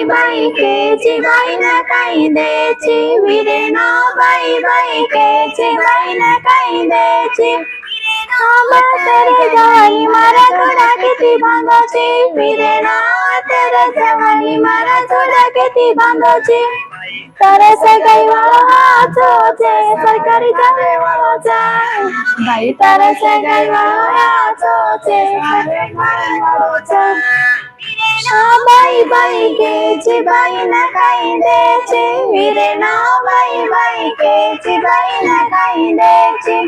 बाई केची बाई न काही द्यायची विरेण बाई बाई केची बाई न काही द्यायची तेरे जवानी मारा थोडा किती बांधाची विरेण तेरे जवानी मारा थोडा किती बांधाची तरस काही वाळाचे सरकारी जावे वाळाचा बाई तरस काही वाळाचे वाळाचा बाई बाई केची बाई न काही द्यायची विरेण बाई बाई केची बाई न काही द्यायची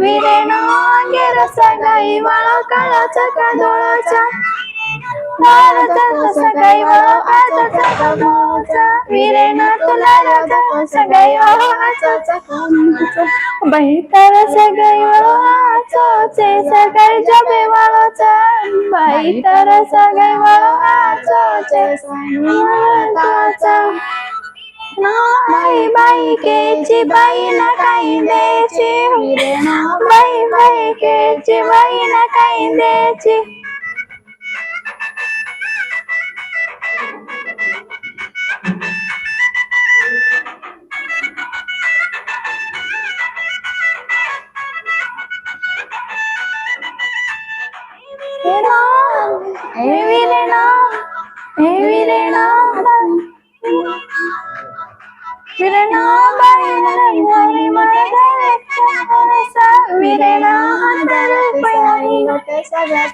विरेण गेरसा गाई वाळा काळाचा कादोळाचा सगळी विरेण तुला सगळी बाई तर सगळी वाळाचे सगळी जबे वाळाचा बाई तर सगळी वाळाचे बाई बाई केची बाई न काही द्यायची विरेण बाई बाई केची बाई न काही द्यायची विरेण विरेण विरेण बाई नाही विरेण सगळ्या